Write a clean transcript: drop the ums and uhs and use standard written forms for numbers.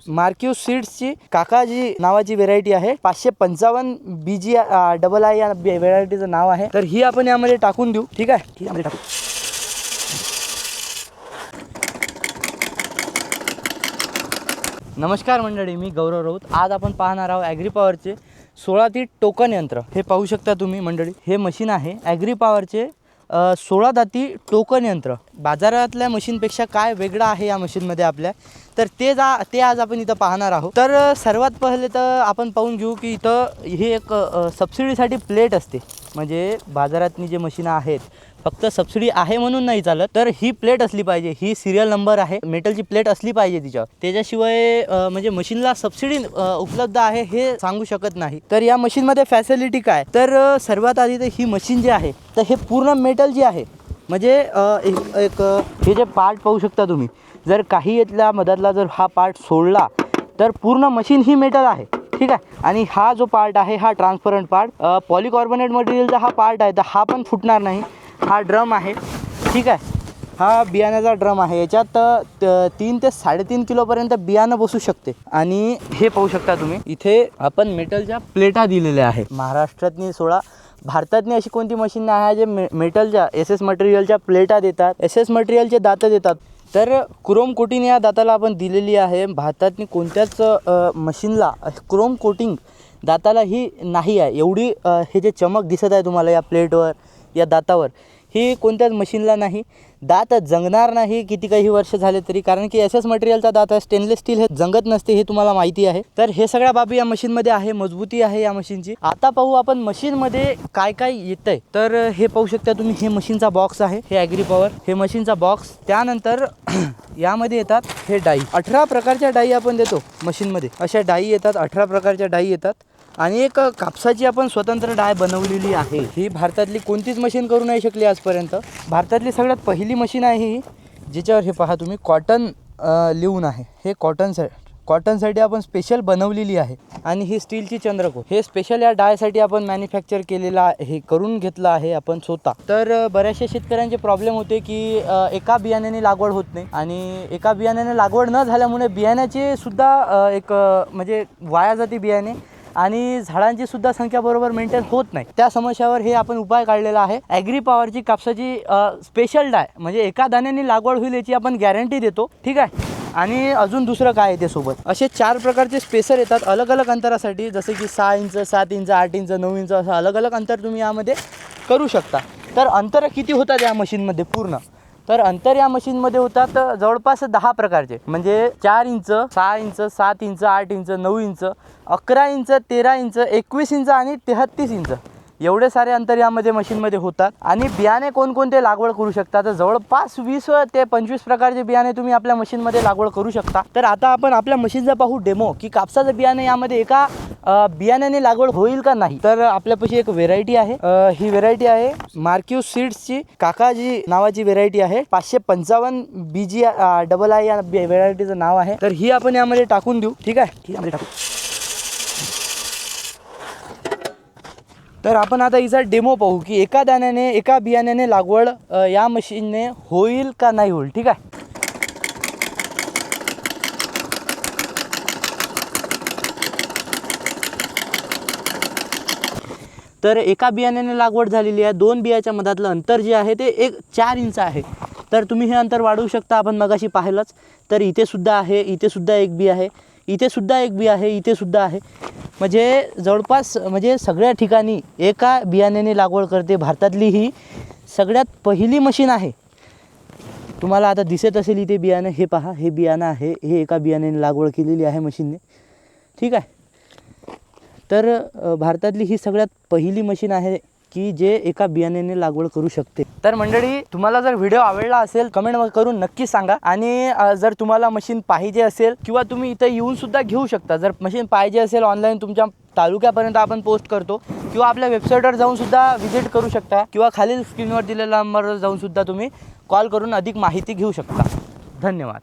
Marquee सीड्सची काकाजी नावाची variety आहे. 555 BGII या व्हेरायटीचं नाव आहे. तर ही आपण यामध्ये टाकून देऊ. ठीक आहे, ही यामध्ये टाकू. नमस्कार मंडळी, मी गौरव राऊत. आज आपण पाहणार आहोत ॲग्री पॉवरचे 16 ती टोकन यंत्र. हे पाहू शकता तुम्ही मंडळी, हे मशीन आहे ॲग्री पॉवरचे 16 दाती टोकन यंत्र. बाजारातल्या मशीनपेक्षा काय वेगळं आहे या मशीनमध्ये आपल्या, तर ते आज आपण इथं पाहणार आहोत. तर सर्वात पहिले तर आपण पाहून घेऊ की इथं हे एक सबसिडीसाठी प्लेट असते. म्हणजे बाजारातनी जे मशीनं आहेत फक्त सबसिडी आहे म्हणून नाही चालत, तर ही प्लेट असली पाहिजे. ही सिरियल नंबर आहे, मेटलची प्लेट असली पाहिजे तिच्यावर. त्याच्याशिवाय म्हणजे मशीनला सबसिडी उपलब्ध आहे हे सांगू शकत नाही. तर या मशीनमध्ये फॅसिलिटी काय, तर सर्वात आधी तर ही मशीन जे आहे तर हे पूर्ण मेटल जे आहे. म्हणजे एक हे जे पार्ट पाहू शकता तुम्ही, जर काही यातल्या मधातला जर हा पार्ट सोडला तर पूर्ण मशीन ही मेटल आहे. ठीक आहे. आणि हा जो पार्ट आहे हा ट्रान्सपरंट पार्ट, पॉलिकार्बोनेट मटेरियलचा हा पार्ट आहे, तर हा पण फुटणार नाही. हा ड्रम आहे. ठीक आहे, हा बियाण्याचा ड्रम आहे. याच्यात 3 ते 3.5 किलोपर्यंत बियाणं बसू शकते. आणि हे पाहू शकता तुम्ही, इथे आपण मेटलच्या प्लेटा दिलेल्या आहे. महाराष्ट्रातनी 16, भारतातनी अशी कोणती मशीन नाही आहे जे मेटलच्या SS मटेरियलच्या प्लेटा देतात, SS मटेरियलचे दातं देतात. तर क्रोम कोटिंग या दाताला आपण दिलेली आहे. भारतातनी कोणत्याच मशीनला क्रोम कोटिंग दाताला ही नाही आहे. एवढी हे जे चमक दिसत आहे तुम्हाला या प्लेटवर, या दातावर, ही कोणत्याच मशीनला नाही. दात जंगणार नाही किती काही वर्ष झाले तरी, कारण की SS मटेरियलचा दात आहे. स्टेनलेस स्टील हे जंगत नसते, हे तुम्हाला माहिती आहे. तर हे सगळ्या बाबी या मशीनमध्ये आहे, मजबूती आहे या मशीनची. आता पाहू आपण मशीनमध्ये काय काय येतंय. तर हे पाहू शकता तुम्ही, हे मशीनचा बॉक्स आहे, हे ॲग्री पॉवर हे मशीनचा बॉक्स. त्यानंतर यामध्ये येतात हे डाई. 18 प्रकारच्या डाई आपण देतो मशीनमध्ये. अशा डाई येतात, 18 प्रकारच्या डाई येतात. आणि एक कापसाची आपण स्वतंत्र डाय बनवलेली आहे. ही भारतातली कोणतीच मशीन करू नाही शकली आजपर्यंत. भारतातली सगळ्यात पहिली मशीन आहे ही, ज्याच्यावर हे पहा तुम्ही कॉटन लिहून आहे. हे कॉटनसाठी आपण स्पेशल बनवलेली आहे. आणि ही स्टीलची चंद्रकोर, हे स्पेशल या डायसाठी आपण मॅन्युफॅक्चर केलेलं आहे, हे करून घेतलं आहे आपण स्वतः. तर बऱ्याचशा शेतकऱ्यांचे प्रॉब्लेम होते की एका बियाण्याने लागवड होत नाही, आणि एका बियाण्याने लागवड न झाल्यामुळे बियाण्याचे सुद्धा एक म्हणजे वाया जाते बियाणे, आणि झाडांची सुद्धा संख्या बरोबर मेंटेन होत नाही. त्या समस्यावर हे आपण उपाय काढलेला आहे. ॲग्री पॉवरची कापसाची स्पेशल डाय, म्हणजे एका दाण्याने लागवड होईल याची आपण गॅरंटी देतो. ठीक आहे. आणि अजून दुसरं काय येते सोबत, असे 4 प्रकारचे स्पेसर येतात अलग अलग अंतरासाठी, जसे की 6 इंच, 7 इंच, 8 इंच, 9 इंच, असं अलग अलग अंतर तुम्ही यामध्ये करू शकता. तर अंतर किती होतात या मशीनमध्ये पूर्ण, तर अंतर या मशीनमध्ये होतात जवळपास 10 प्रकारचे. म्हणजे 4 inch, 6 inch, 7 inch, 8 inch, 9 inch, 11 inch, 13 inch, 21 inch आणि 33 इंच, एवढे सारे अंतर यामध्ये मशीनमध्ये होतात. आणि बियाणे कोणकोणते लागवड करू शकता, तर जवळपास 20 ते 25 प्रकारचे बियाणे तुम्ही आपल्या मशीनमध्ये लागवड करू शकता. तर आता आपण आपल्या मशीनचा पाहू डेमो, की कापसाचं बियाणे यामध्ये एका बियाण्याने लागवड होईल का नाही. तर आपल्यापाशी एक व्हेरायटी आहे, ही व्हेरायटी आहे मार्क्यू सीड्सची काकाजी नावाची व्हेरायटी आहे. 555 BGII या व्हेरायटीचं नाव आहे. तर ही आपण यामध्ये टाकून देऊ. ठीक आहे, ही यामध्ये टाकू. तर आपण आता हिचा डेमो पाहू की एका दाण्याने, एका बियाण्याने लागवड या मशीनने होईल का नाही होईल. ठीक आहे. तर एका बियाण्याने लागवड झालेली आहे. 2 बियाच्या मधातलं अंतर जे आहे ते 4 इंच आहे. तर तुम्ही हे अंतर वाढवू शकता. आपण मगाशी पाहिलंच. तर इथे सुद्धा आहे, इथे सुद्धा एक बी आहे, इथे सुद्धा एक बी आहे, इथे सुद्धा आहे. म्हणजे जवळपास म्हणजे सगळ्या ठिकाणी एका बियाण्याने लागवड करते. भारतातली ही सगळ्यात पहिली मशीन आहे. तुम्हाला आता दिसत असेल इथे बियाणं, हे पहा, हे बियाणं आहे, हे एका बियाण्याने लागवड केलेली आहे मशीनने. ठीक आहे. तर भारतातली ही सगळ्यात पहिली मशीन आहे की जे एका बियाण्याने लागवड करू शकते. तर मंडळी, तुम्हाला जर व्हिडिओ आवडला असेल कमेंट करून नक्की सांगा. आणि जर तुम्हाला मशीन पाहिजे असेल किंवा तुम्ही इथं येऊन सुद्धा घेऊ शकता. जर मशीन पाहिजे असेल ऑनलाईन तुमच्या तालुक्यापर्यंत आपण पोस्ट करतो, किंवा आपल्या वेबसाईटवर जाऊन सुद्धा व्हिजिट करू शकता, किंवा खालील स्क्रीनवर दिलेल्या नंबरवर जाऊन सुद्धा तुम्ही कॉल करून अधिक माहिती घेऊ शकता. धन्यवाद.